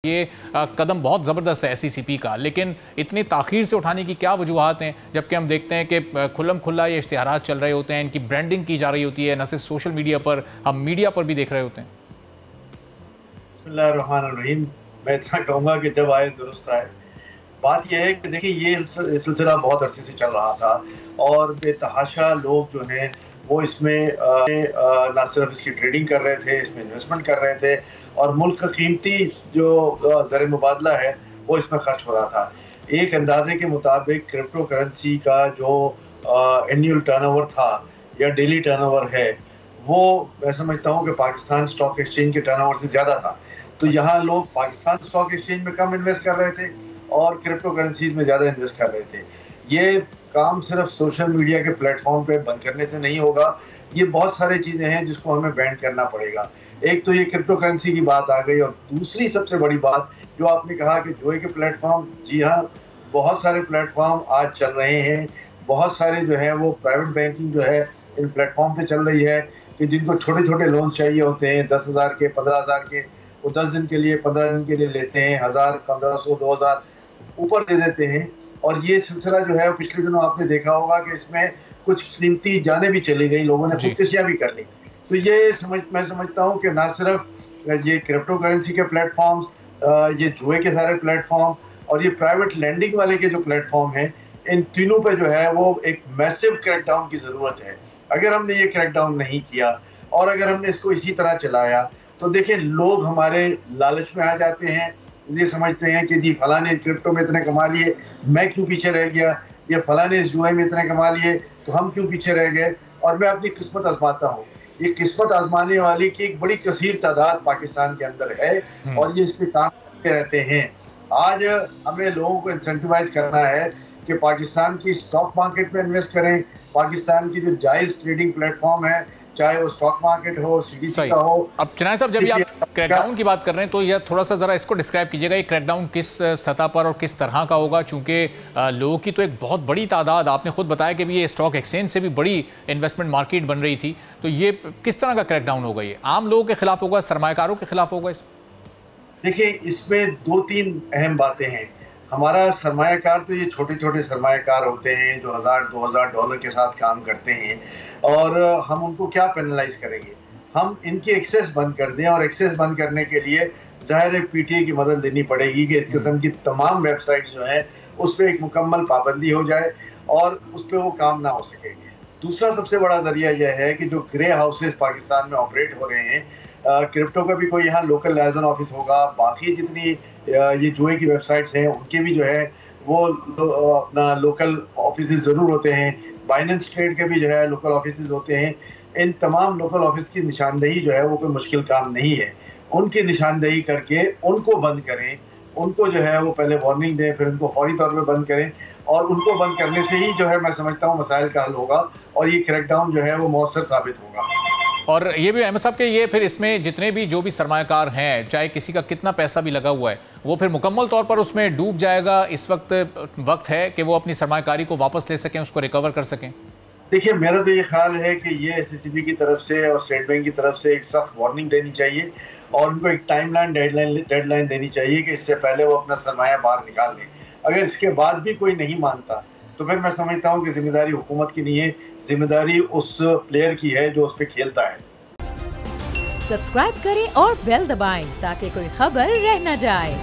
ये कदम बहुत ज़बरदस्त है SECP का, लेकिन इतनी ताख़ीर से उठाने की क्या वजूहात हैं, जबकि हम देखते हैं कि खुल्लम खुल्ला ये इश्तिहारात चल रहे होते हैं, इनकी ब्रांडिंग की जा रही होती है, न सिर्फ सोशल मीडिया पर, हम मीडिया पर भी देख रहे होते हैं। बिस्मिल्लाहिर्रहमानिर्रहीम। मैं इतना कहूँगा कि जब आए दुरुस्त आए। बात यह है कि देखिए ये सिलसिला बहुत अरसे से चल रहा था और बेतहाशा लोग जो हैं वो इसमें ना सिर्फ इसकी ट्रेडिंग कर रहे थे, इसमें इन्वेस्टमेंट कर रहे थे और मुल्क का कीमती जो ज़र मुबादला है वो इसमें खर्च हो रहा था। एक अंदाजे के मुताबिक क्रिप्टो करेंसी का जो एनुअल टर्नओवर था या डेली टर्नओवर है, वो मैं समझता हूँ कि पाकिस्तान स्टॉक एक्सचेंज के टर्नओवर से ज़्यादा था। तो यहाँ लोग पाकिस्तान स्टॉक एक्सचेंज में कम इन्वेस्ट कर रहे थे और क्रिप्टो करेंसीज में ज़्यादा इन्वेस्ट कर रहे थे। ये काम सिर्फ सोशल मीडिया के प्लेटफॉर्म पे बंद करने से नहीं होगा, ये बहुत सारी चीज़ें हैं जिसको हमें बैन करना पड़ेगा। एक तो ये क्रिप्टो करेंसी की बात आ गई और दूसरी सबसे बड़ी बात जो आपने कहा कि जुए के प्लेटफॉर्म, जी हाँ, बहुत सारे प्लेटफॉर्म आज चल रहे हैं। बहुत सारे जो है वो प्राइवेट बैंकिंग जो है इन प्लेटफॉर्म पे चल रही है कि जिनको छोटे छोटे लोन चाहिए होते हैं 10,000 के, 15,000 के, वो 10 दिन के लिए, 15 दिन के लिए लेते हैं, 1000, 1500, 2000 ऊपर दे देते हैं। और ये सिलसिला जो है पिछले दिनों आपने देखा होगा कि इसमें कुछ कीमती जानें भी चली गई, लोगों ने खुदकुशियां भी कर ली। तो ये मैं समझता हूँ कि ना सिर्फ ये क्रिप्टो करेंसी के प्लेटफॉर्म्स, ये जुए के सारे प्लेटफॉर्म और ये प्राइवेट लैंडिंग वाले के जो प्लेटफॉर्म हैं, इन तीनों पे जो है वो एक मैसिव क्रैकडाउन की ज़रूरत है। अगर हमने ये क्रैकडाउन नहीं किया और अगर हमने इसको इसी तरह चलाया तो देखिए लोग हमारे लालच में आ जाते हैं, ये समझते हैं कि जी फलां ने क्रिप्टो में इतने कमा लिए, मैं क्यों पीछे रह गया, या फलां ने जुए में इतने कमा लिए तो हम क्यों पीछे रह गए, और मैं अपनी किस्मत आजमाता हूँ। ये किस्मत आजमाने वाली की एक बड़ी कसीर तादाद पाकिस्तान के अंदर है और ये इस पे काम करते रहते हैं। आज हमें लोगों को इंसेंटिवाइज करना है कि पाकिस्तान की स्टॉक मार्केट में इन्वेस्ट करें। पाकिस्तान की जो जायज़ ट्रेडिंग प्लेटफॉर्म है, चाहे वो स्टॉक मार्केट हो, CDC का हो। अब चिनाई साहब, जब आप क्रैकडाउन की बात कर रहे हैं तो यह थोड़ा सा ज़रा इसको डिस्क्राइब कीजिएगा, ये क्रैकडाउन किस सतह पर और किस तरह का होगा, चूंकि लोगों की तो एक बहुत बड़ी तादाद, आपने खुद बताया कि भी ये स्टॉक एक्सचेंज से भी बड़ी इन्वेस्टमेंट मार्केट बन रही थी, तो ये किस तरह का क्रैकडाउन होगा? ये आम लोगों के खिलाफ होगा, सरमायाकारों के खिलाफ होगा? देखिए इसमें 2-3 अहम बातें हैं। हमारा सरमायाकार तो ये छोटे छोटे सरमायाकार होते हैं जो $1000-2000 के साथ काम करते हैं और हम उनको क्या पेनलाइज करेंगे? हम इनकी एक्सेस बंद कर दें और एक्सेस बंद करने के लिए ज़ाहिर है PTA की मदद लेनी पड़ेगी कि इस किस्म की तमाम वेबसाइट जो हैं उस पर एक मुकम्मल पाबंदी हो जाए और उस पर वो काम ना हो सके। दूसरा सबसे बड़ा जरिया यह है कि जो ग्रे हाउसेस पाकिस्तान में ऑपरेट हो रहे हैं, क्रिप्टो का भी कोई यहाँ लोकल लाइजन ऑफिस होगा, बाकी जितनी ये जुए की वेबसाइट्स हैं उनके भी जो है वो अपना लोकल ऑफिस ज़रूर होते हैं। बाइनेंस ट्रेड के भी जो है लोकल ऑफिस होते हैं। इन तमाम लोकल ऑफिस की निशानदेही जो है वो कोई मुश्किल काम नहीं है। उनकी निशानदेही करके उनको बंद करें, उनको जो है वो पहले वार्निंग दें, फिर उनको फौरी तौर पे बंद करें और उनको बंद करने से ही जो है मैं समझता हूँ मसाइल का हल होगा और ये क्रैकडाउन जो है वो मौसर साबित होगा। और ये भी अहमद साहब के ये फिर इसमें जितने भी जो भी सरमायाकार हैं, चाहे किसी का कितना पैसा भी लगा हुआ है, वो फिर मुकम्मल तौर पर उसमें डूब जाएगा। इस वक्त है कि वो अपनी सरमायाकारी को वापस ले सकें, उसको रिकवर कर सकें। देखिए मेरा तो ये ख्याल है कि ये SECP की तरफ से और स्टेट बैंक की तरफ से एक सख्त वार्निंग देनी चाहिए और उनको एक टाइमलाइन डेडलाइन देनी चाहिए कि इससे पहले वो अपना सरमाया बाहर निकाल लें। अगर इसके बाद भी कोई नहीं मानता तो फिर मैं समझता हूँ कि जिम्मेदारी हुकूमत की नहीं है, जिम्मेदारी उस प्लेयर की है जो उस पर खेलता है। सब्सक्राइब करें और बेल दबाएं ताकि कोई खबर रह न जाए।